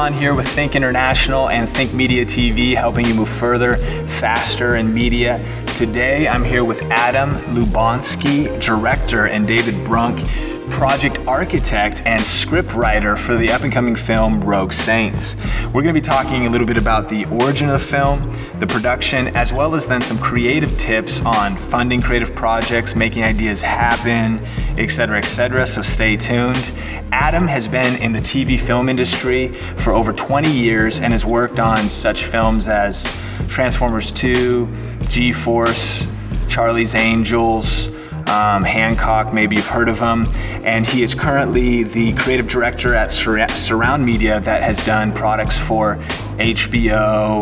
Sean here with Think International and Think Media TV, helping you move further, faster in media. Today, I'm here with Adam Lubanski, director, and David Brunk, project architect and scriptwriter for the up-and-coming film Rogue Saints. We're going to be talking a little bit about the origin of the film, the production, as well as then some creative tips on funding creative projects, making ideas happen, etc., so stay tuned. Adam has been in the TV film industry for over 20 years and has worked on such films as Transformers 2, G-Force, Charlie's Angels, Hancock, maybe you've heard of him, and he is currently the creative director at Surround Media that has done products for HBO,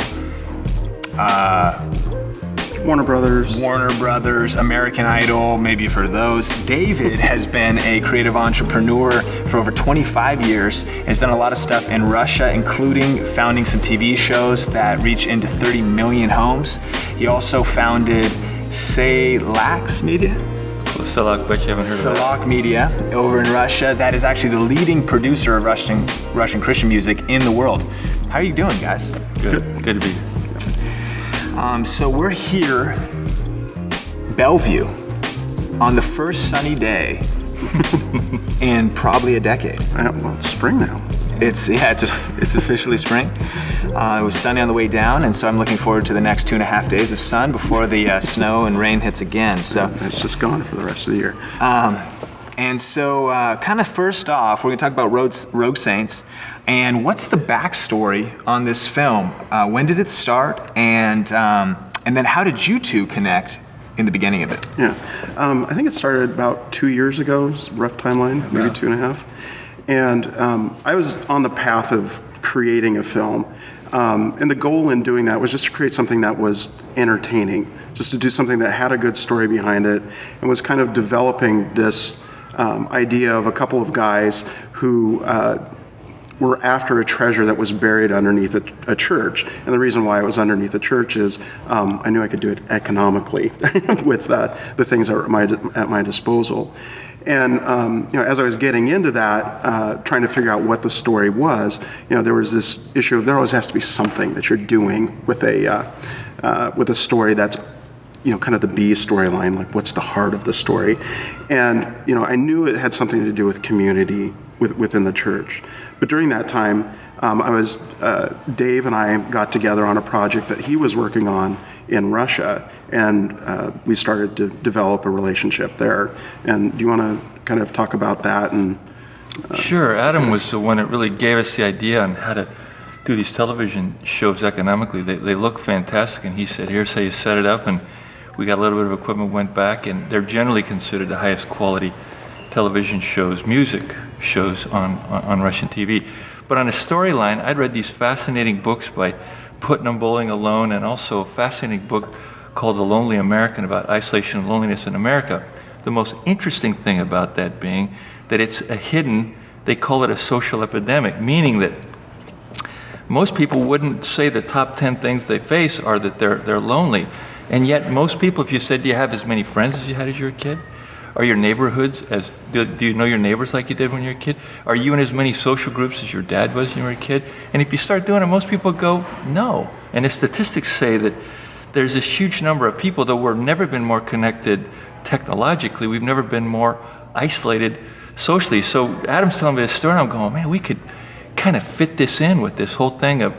Warner Brothers, American Idol, maybe you've heard of those. David has been a creative entrepreneur for over 25 years and has done a lot of stuff in Russia, including founding some TV shows that reach into 30 million homes. He also founded Salak Media? Salak, bet you haven't heard of that. Salak Media over in Russia. That is actually the leading producer of Russian Christian music in the world. How are you doing, guys? Good to be here. So we're here, Bellevue, on the first sunny day in probably a decade. Well, it's spring now. It's officially spring. It was sunny on the way down, and so I'm looking forward to the next 2.5 days of sun before the snow and rain hits again. So it's just gone for the rest of the year. And so, kind of first off, we're going to talk about Rogue Saints, and what's the backstory on this film? When did it start, and then how did you two connect in the beginning of it? Yeah, I think it started about 2 years ago. It's a rough timeline, maybe 2.5. And I was on the path of creating a film. And the goal in doing that was just to create something that was entertaining, just to do something that had a good story behind it, and was kind of developing this idea of a couple of guys who were after a treasure that was buried underneath a church. And the reason why it was underneath a church is I knew I could do it economically with the things that were at my disposal. And as I was getting into that, trying to figure out what the story was, there was this issue of there always has to be something that you're doing with a story that's kind of the B storyline, like what's the heart of the story. And I knew it had something to do with community within the church. But during that time, Dave and I got together on a project that he was working on in Russia, and we started to develop a relationship there. And do you want to kind of talk about that? And Sure. Adam was the one that really gave us the idea on how to do these television shows economically. They look fantastic, and he said, here's how you set it up, and we got a little bit of equipment, went back, and they're generally considered the highest quality television shows, music shows on Russian TV. But on a storyline, I'd read these fascinating books by Putnam Bowling Alone, and also a fascinating book called The Lonely American about isolation and loneliness in America. The most interesting thing about that being that it's a hidden, they call it a social epidemic, meaning that most people wouldn't say the top 10 things they face are that they're lonely. And yet most people, if you said, do you have as many friends as you had as you were a kid? Are your neighborhoods do you know your neighbors like you did when you were a kid? Are you in as many social groups as your dad was when you were a kid? And if you start doing it, most people go, no. And the statistics say that there's this huge number of people, though we've never been more connected technologically, we've never been more isolated socially. So Adam's telling me this story, and I'm going, man, we could kind of fit this in with this whole thing of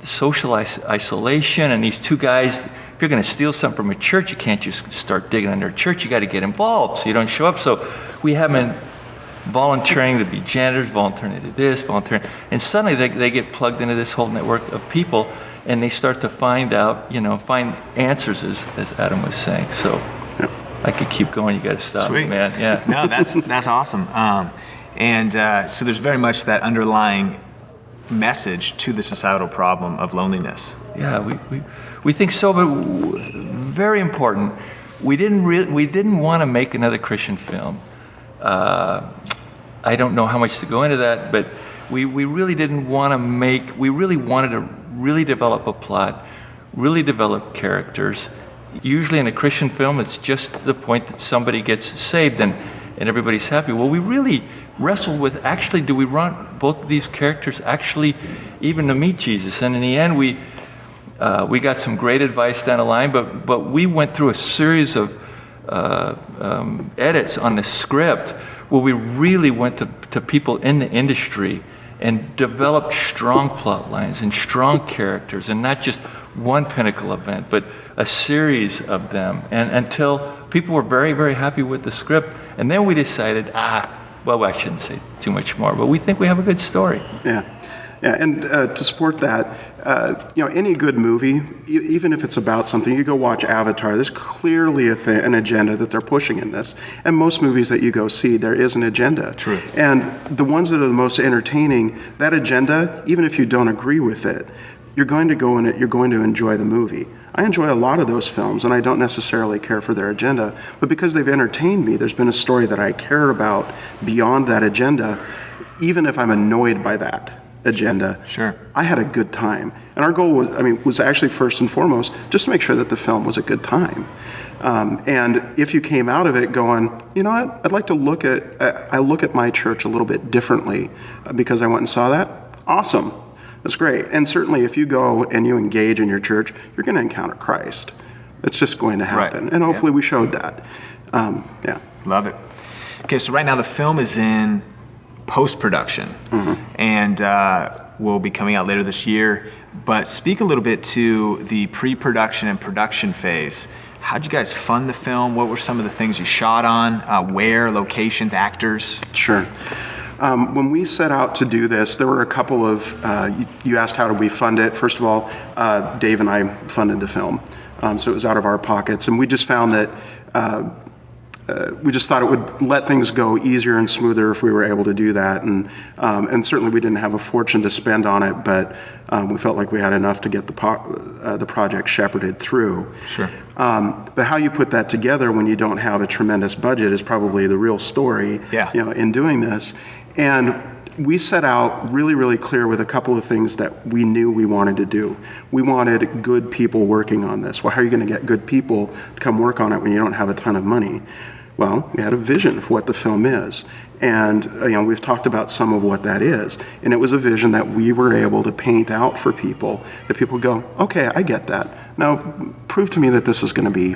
social isolation, and these two guys. If you're going to steal something from a church, you can't just start digging under a church. You got to get involved so you don't show up. So we have them volunteering to be janitors, volunteering to do this, volunteering. And suddenly they get plugged into this whole network of people, and they start to find out, find answers, as Adam was saying. So I could keep going. You got to stop, Sweet. Man. Yeah. No, that's awesome. So there's very much that underlying message to the societal problem of loneliness. Yeah, we think so, but very important. We didn't want to make another Christian film. I don't know how much to go into that, but we really didn't want to make. We really wanted to really develop a plot, really develop characters. Usually in a Christian film, it's just the point that somebody gets saved and everybody's happy. Well, we really wrestled with, actually, do we want both of these characters actually even to meet Jesus? And in the end, we got some great advice down the line, but we went through a series of edits on the script where we really went to people in the industry and developed strong plot lines and strong characters, and not just one pinnacle event, but a series of them, and until people were very, very happy with the script. And then we decided, well, I shouldn't say too much more, but we think we have a good story. Yeah. Yeah, and to support that, any good movie, even if it's about something, you go watch Avatar, there's clearly an agenda that they're pushing in this. And most movies that you go see, there is an agenda. True. And the ones that are the most entertaining, that agenda, even if you don't agree with it, you're going to go in it, you're going to enjoy the movie. I enjoy a lot of those films, and I don't necessarily care for their agenda, but because they've entertained me, there's been a story that I care about beyond that agenda, even if I'm annoyed by that agenda. Sure. I had a good time. And our goal was actually first and foremost, just to make sure that the film was a good time. And if you came out of it going, you know what, I'd like to look at my church a little bit differently because I went and saw that, awesome. That's great. And certainly if you go and you engage in your church, you're going to encounter Christ. It's just going to happen. Right. And hopefully we showed that. Yeah. Love it. Okay, so right now the film is in post-production, and will be coming out later this year. But speak a little bit to the pre-production and production phase. How'd you guys fund the film? What were some of the things you shot on? Where, locations, actors? Sure. When we set out to do this, there were a couple of, you asked how did we fund it. First of all, Dave and I funded the film. So it was out of our pockets. And we just found that we just thought it would let things go easier and smoother if we were able to do that. And certainly we didn't have a fortune to spend on it, but we felt like we had enough to get the project shepherded through. Sure. But how you put that together when you don't have a tremendous budget is probably the real story. Yeah. In doing this. And we set out really, really clear with a couple of things that we knew we wanted to do. We wanted good people working on this. Well, how are you going to get good people to come work on it when you don't have a ton of money? Well, we had a vision for what the film is. And we've talked about some of what that is. And it was a vision that we were able to paint out for people, that people go, okay, I get that. Now, prove to me that this is going to be,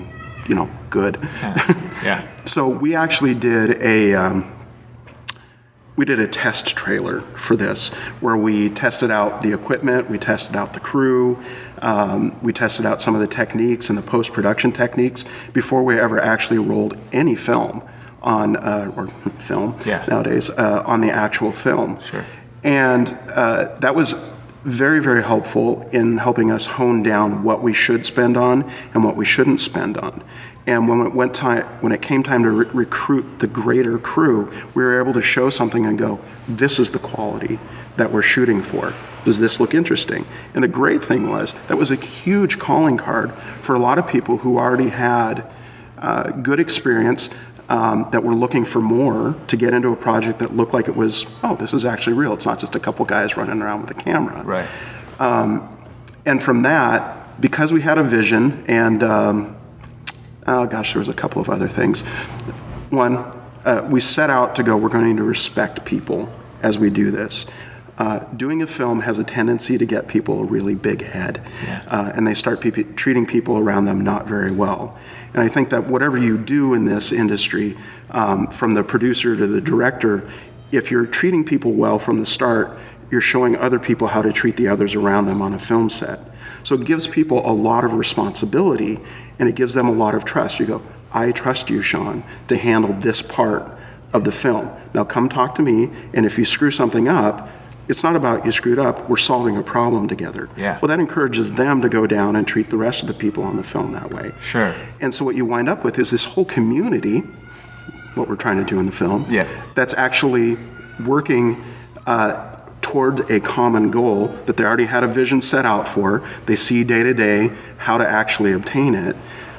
good. Yeah. So we actually did a test trailer for this where we tested out the equipment, we tested out the crew, we tested out some of the techniques and the post-production techniques before we ever actually rolled any film on, or film nowadays, on the actual film. Sure. And that was very, very helpful in helping us hone down what we should spend on and what we shouldn't spend on. And when it came time to recruit the greater crew, we were able to show something and go, this is the quality that we're shooting for. Does this look interesting? And the great thing was, that was a huge calling card for a lot of people who already had good experience, that were looking for more to get into a project that looked like it was, this is actually real. It's not just a couple guys running around with a camera. Right. And from that, because we had a vision and, there was a couple of other things. One, we set out to go, we're going to respect people as we do this. Doing a film has a tendency to get people a really big head, and they start treating people around them not very well. And I think that whatever you do in this industry, from the producer to the director, if you're treating people well from the start, you're showing other people how to treat the others around them on a film set. So it gives people a lot of responsibility, and it gives them a lot of trust. You go, I trust you, Sean, to handle this part of the film. Now come talk to me, and if you screw something up, it's not about you screwed up, we're solving a problem together. Yeah. Well, that encourages them to go down and treat the rest of the people on the film that way. Sure. And so what you wind up with is this whole community, what we're trying to do in the film, that's actually working toward a common goal that they already had a vision set out for. They see day to day how to actually obtain it.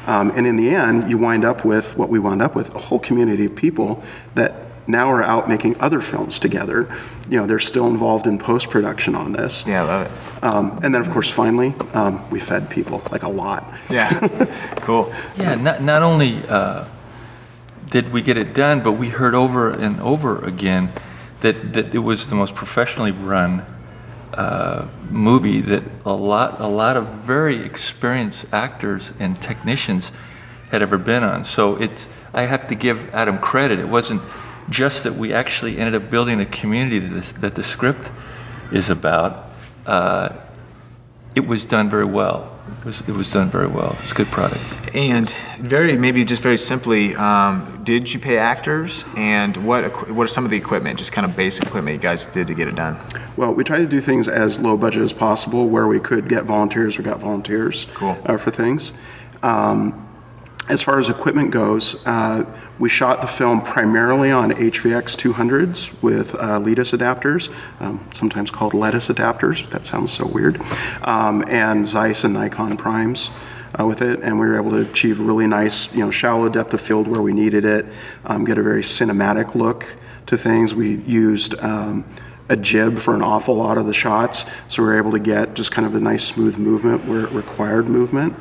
And in the end, you wind up with what we wound up with, a whole community of people that now are out making other films together. They're still involved in post-production on this. Yeah, I love it. And then, of course, finally, we fed people, like a lot. Yeah, cool. Yeah, not only did we get it done, but we heard over and over again that it was the most professionally run movie that a lot of very experienced actors and technicians had ever been on. So I have to give Adam credit. It wasn't just that we actually ended up building a community that the script is about. It was done very well. It was done very well. It was a good product. And very simply, did you pay actors? And what are some of the equipment, just kind of basic equipment you guys did to get it done? Well, we tried to do things as low budget as possible. Where we could get volunteers, we got volunteers. Cool. For things. As far as equipment goes, we shot the film primarily on HVX 200s with Letus adapters, sometimes called lettuce adapters. That sounds so weird. And Zeiss and Nikon primes with it, and we were able to achieve a really nice, shallow depth of field where we needed it, get a very cinematic look to things. We used a jib for an awful lot of the shots, so we were able to get just kind of a nice smooth movement where it required movement.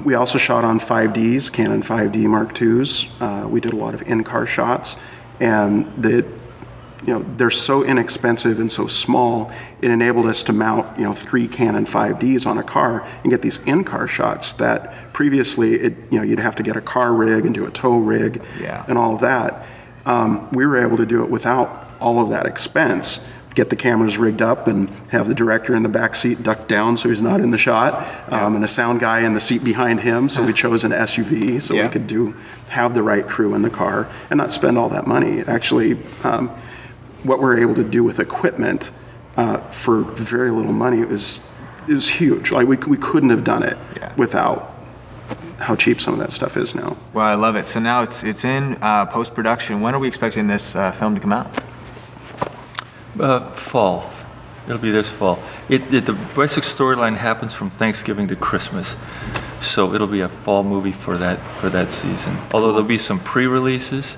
We also shot on 5Ds, Canon 5D Mark IIs. We did a lot of in-car shots, and they're so inexpensive and so small, it enabled us to mount 3 Canon 5Ds on a car and get these in-car shots that previously you'd have to get a car rig and do a tow rig and all of that. We were able to do it without all of that expense. Get the cameras rigged up and have the director in the back seat ducked down so he's not in the shot, and a sound guy in the seat behind him. So we chose an SUV so we could have the right crew in the car and not spend all that money. Actually, what we're able to do with equipment for very little money is huge. Like we couldn't have done it without how cheap some of that stuff is now. Well, I love it. So now it's in post-production. When are we expecting this film to come out? Fall. It'll be this fall. The basic storyline happens from Thanksgiving to Christmas, so it'll be a fall movie for that season. Although there'll be some pre-releases.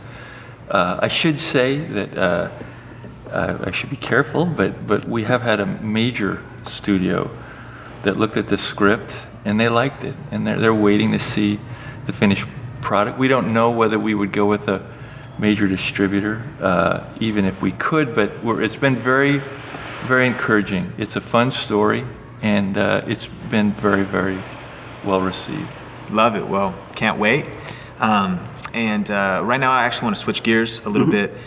I should say that I should be careful, but we have had a major studio that looked at the script and they liked it, and they're waiting to see the finished product. We don't know whether we would go with a major distributor, even if we could, but it's been very, very encouraging. It's a fun story, and it's been very, very well received. Love it. Well, can't wait. And right now, I actually want to switch gears a little bit.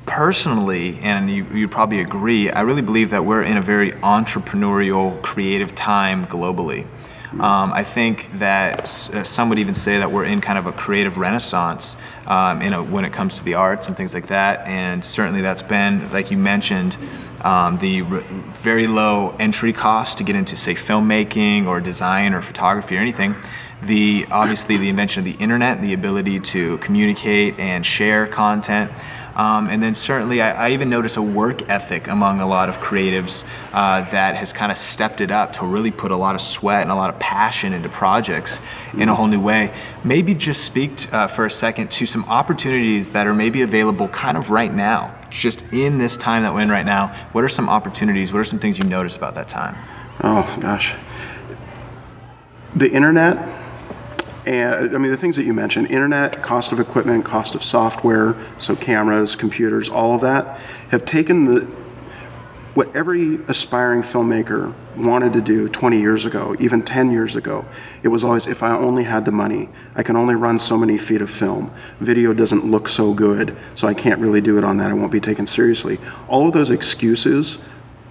Personally, and you probably agree, I really believe that we're in a very entrepreneurial, creative time globally. I think that some would even say that we're in kind of a creative renaissance when it comes to the arts and things like that. And certainly that's been, like you mentioned, the very low entry cost to get into, say, filmmaking or design or photography or anything. Obviously the invention of the internet, the ability to communicate and share content. And then certainly I even notice a work ethic among a lot of creatives that has kind of stepped it up to really put a lot of sweat and a lot of passion into projects in a whole new way. Maybe just speak for a second to some opportunities that are maybe available kind of right now, just in this time that we're in right now. What are some opportunities? What are some things you notice about that time? Oh, gosh. The internet, and the things that you mentioned, internet, cost of equipment, cost of software, so cameras, computers, all of that, have taken what every aspiring filmmaker wanted to do 20 years ago, even 10 years ago. It was always, if I only had the money, I can only run so many feet of film. Video doesn't look so good, so I can't really do it on that. I won't be taken seriously. All of those excuses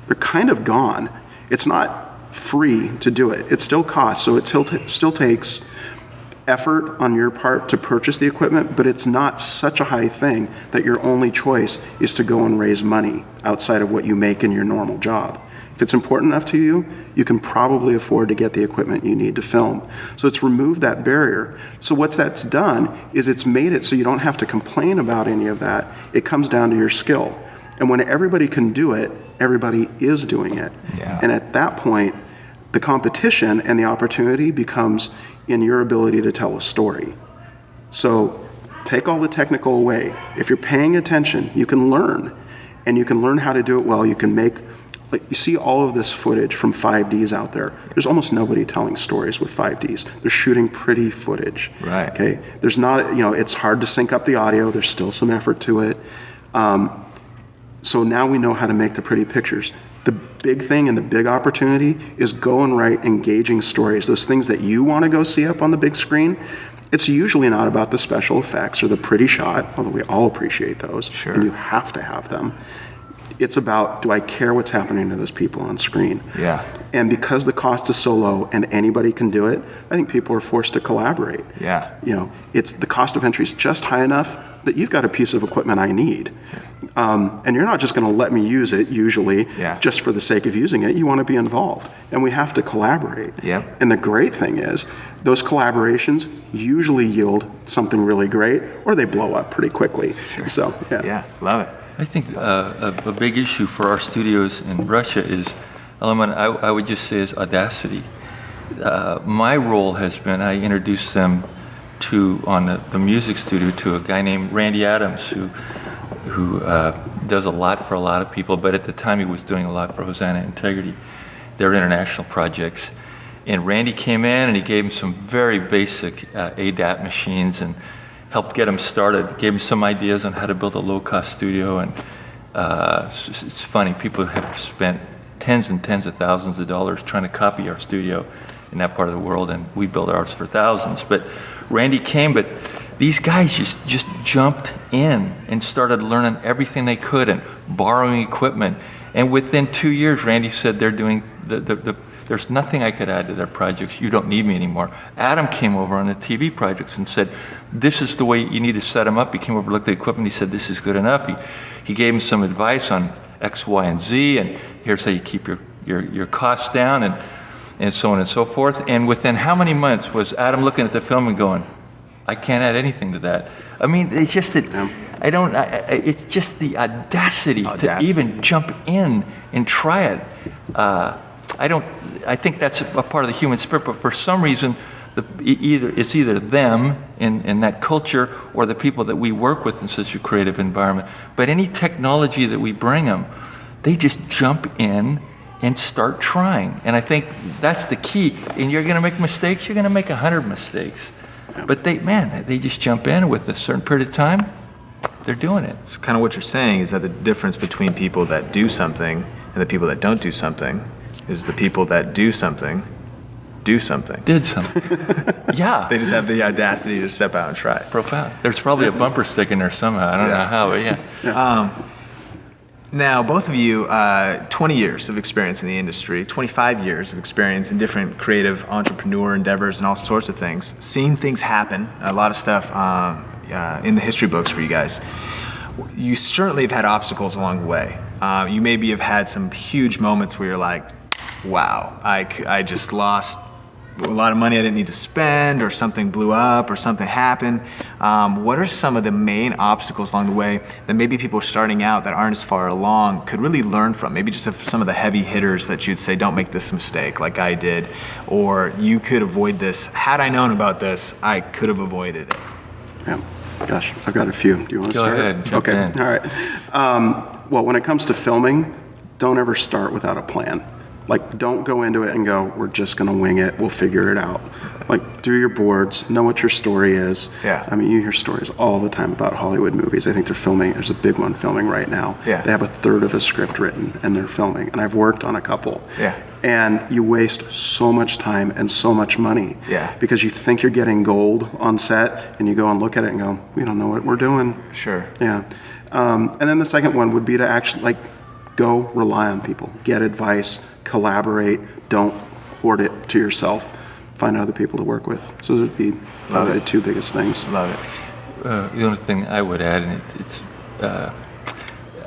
are kind of gone. It's not free to do it. It still costs, so it still takes effort on your part to purchase the equipment, but it's not such a high thing that your only choice is to go and raise money outside of what you make in your normal job. If it's important enough to you, you can probably afford to get the equipment you need to film. So it's removed that barrier. So what that's done is it's made it so you don't have to complain about any of that. It comes down to your skill. And when everybody can do it, everybody is doing it. Yeah. And at that point, the competition and the opportunity becomes in your ability to tell a story. So take all the technical away. If you're paying attention, you can learn, and you can learn how to do it well. You can make, you see all of this footage from 5Ds out there. There's almost nobody telling stories with 5Ds. They're shooting pretty footage. Right. Okay. There's not, it's hard to sync up the audio. There's still some effort to it. So now we know how to make the pretty pictures. The big thing and the big opportunity is go and write engaging stories, those things that you want to go see up on the big screen. It's usually not about the special effects or the pretty shot, although we all appreciate those, Sure. and you have to have them. It's about, do I care what's happening to those people on screen? Yeah. And because the cost is so low and anybody can do it, I think people are forced to collaborate. Yeah. You know, it's the cost of entry is just high enough that you've got a piece of equipment I need. And you're not just going to let me use it, usually, Yeah. just for the sake of using it. You want to be involved. And we have to collaborate. Yep. And the great thing is, those collaborations usually yield something really great, or they blow up pretty quickly. Sure. So, Yeah, love it. I think a big issue for our studios in Russia is element, I would just say, is audacity. My role has been, I introduced them on the music studio to a guy named Randy Adams, who does a lot for a lot of people, but at the time he was doing a lot for Hosanna Integrity. They're international projects. And Randy came in and he gave him some very basic ADAT machines and helped get him started, gave him some ideas on how to build a low-cost studio. And it's funny, people have spent tens and tens of thousands of dollars trying to copy our studio in that part of the world, and we build ours for thousands. But Randy came, but these guys just jumped in and started learning everything they could and borrowing equipment. And within 2 years, Randy said they're doing there's nothing I could add to their projects. You don't need me anymore. Adam came over on the TV projects and said, this is the way you need to set them up. He came over, looked at the equipment, he said, this is good enough. He gave him some advice on X, Y, and Z, and here's how you keep your costs down, and so on and so forth. And within how many months was Adam looking at the film and going, I can't add anything to that. I mean, it's just that, it's just the audacity to even jump in and try it. I think that's a part of the human spirit, but for some reason, it's either them in that culture or the people that we work with in such a creative environment. But any technology that we bring them, they just jump in and start trying. And I think that's the key. And you're going to make mistakes, you're going to make 100 mistakes. But they just jump in with a certain period of time, they're doing it. So kind of what you're saying is that the difference between people that do something and the people that don't do something is the people that do something. Did something. Yeah. They just have the audacity to step out and try. Profound. There's probably a bumper stick in there somehow. I don't know how, but yeah. Now, both of you, 20 years of experience in the industry, 25 years of experience in different creative entrepreneur endeavors and all sorts of things, seeing things happen, a lot of stuff in the history books for you guys. You certainly have had obstacles along the way. You maybe have had some huge moments where you're like, wow, I just lost a lot of money I didn't need to spend, or something blew up, or something happened. What are some of the main obstacles along the way that maybe people starting out that aren't as far along could really learn from? Maybe just some of the heavy hitters that you'd say, don't make this mistake like I did, or you could avoid this. Had I known about this, I could have avoided it. Yeah. Gosh, I've got a few. Do you want to start? Go ahead. Jump Okay. in. All right. Well, when it comes to filming, don't ever start without a plan. Like, don't go into it and go, we're just going to wing it, we'll figure it out. Like, do your boards, know what your story is. Yeah. I mean, you hear stories all the time about Hollywood movies. I think they're filming, there's a big one filming right now. Yeah. They have a third of a script written, and they're filming. And I've worked on a couple. Yeah. And you waste so much time and so much money. Yeah. Because you think you're getting gold on set, and you go and look at it and go, we don't know what we're doing. Sure. Yeah. And then the second one would be to actually, go rely on people. Get advice, collaborate, don't hoard it to yourself. Find other people to work with. So those would be probably the two biggest things. Love it. The only thing I would add, and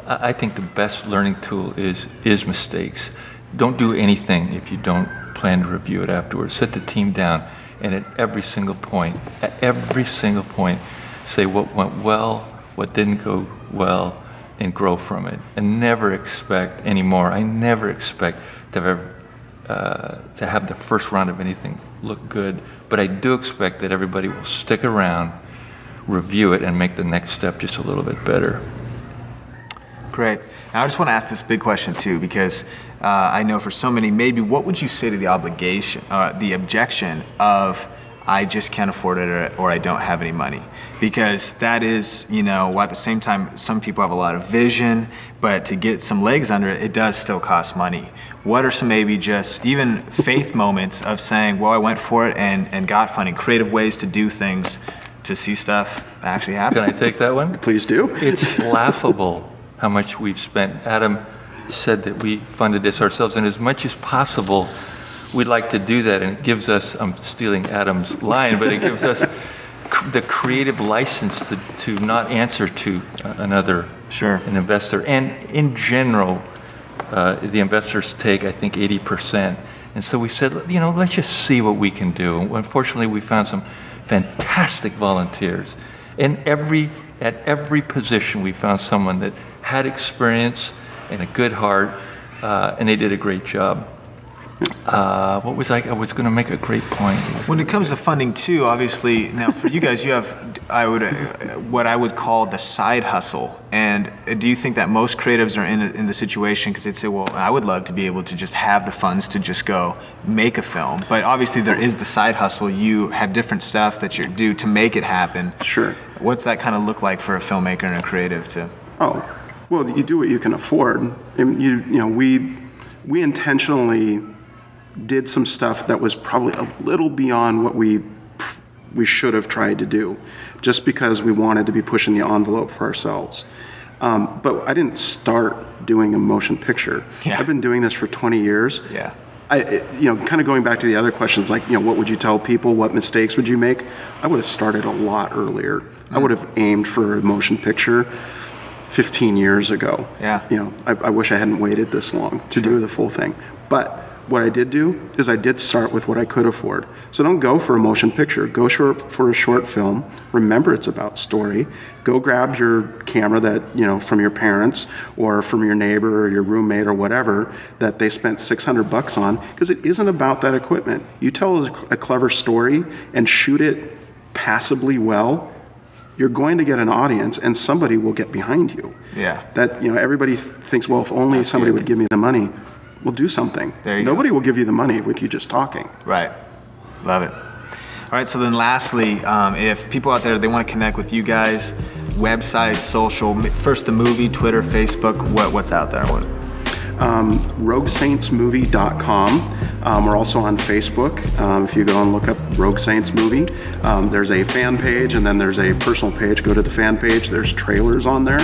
I think the best learning tool is mistakes. Don't do anything if you don't plan to review it afterwards. Sit the team down, and at every single point, say what went well, what didn't go well, and grow from it. And never expect anymore. I never expect to have the first round of anything look good, but I do expect that everybody will stick around, review it, and make the next step just a little bit better. Great. Now I just want to ask this big question too, because I know for so many, maybe what would you say to the objection of, I just can't afford it, or I don't have any money. Because that is, while at the same time, some people have a lot of vision, but to get some legs under it, it does still cost money. What are some maybe just even faith moments of saying, well, I went for it and got funding, creative ways to do things, to see stuff actually happen? Can I take that one? Please do. It's laughable how much we've spent. Adam said that we funded this ourselves, and as much as possible, we'd like to do that, and it gives us, I'm stealing Adam's line, but it gives us the creative license to not answer to an investor. And in general, the investors take, I think, 80%. And so we said, let's just see what we can do. And unfortunately, we found some fantastic volunteers. And at every position, we found someone that had experience and a good heart, and they did a great job. I was going to make a great point. When it comes to funding too, obviously, now for you guys, you have, what I would call the side hustle. And do you think that most creatives are in the situation because they'd say, well, I would love to be able to just have the funds to just go make a film. But obviously there is the side hustle. You have different stuff that you do to make it happen. Sure. What's that kind of look like for a filmmaker and a creative to? Oh, well, you do what you can afford. And we intentionally did some stuff that was probably a little beyond what we should have tried to do, just because we wanted to be pushing the envelope for ourselves. But I didn't start doing a motion picture. Yeah. I've been doing this for 20 years. Yeah. Kind of going back to the other questions, like, what would you tell people? What mistakes would you make? I would have started a lot earlier. I would have aimed for a motion picture 15 years ago. Yeah. I wish I hadn't waited this long to do the full thing. But what I did do is I did start with what I could afford. So don't go for a motion picture. Go for a short film. Remember, it's about story. Go grab your camera that, from your parents or from your neighbor or your roommate or whatever that they spent $600 on, because it isn't about that equipment. You tell a clever story and shoot it passably well, you're going to get an audience and somebody will get behind you. Yeah. That, everybody thinks, well, if only somebody would give me the money. Well, do something. Nobody will give you the money with you just talking. Right. Love it. All right, so then lastly, if people out there, they want to connect with you guys, website, social, first the movie, Twitter, Facebook, what's out there? RogueSaintsMovie.com. We're also on Facebook. If you go and look up Rogue Saints Movie, there's a fan page and then there's a personal page. Go to the fan page. There's trailers on there.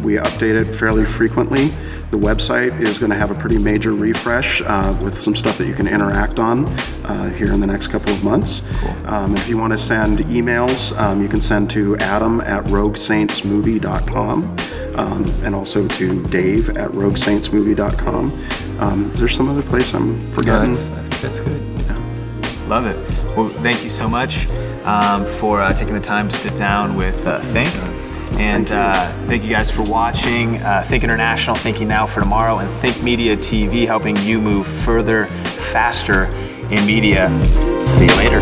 We update it fairly frequently. The website is going to have a pretty major refresh with some stuff that you can interact on here in the next couple of months. Cool. If you want to send emails, you can send to Adam@RogueSaintsMovie.com and also to Dave@RogueSaintsMovie.com. There's some other place I'm forgetting. That's good. Yeah. Love it. Well, thank you so much for taking the time to sit down with Think. And thank you guys for watching Think International, Thinking Now for Tomorrow, and Think Media TV, helping you move further, faster in media. See you later.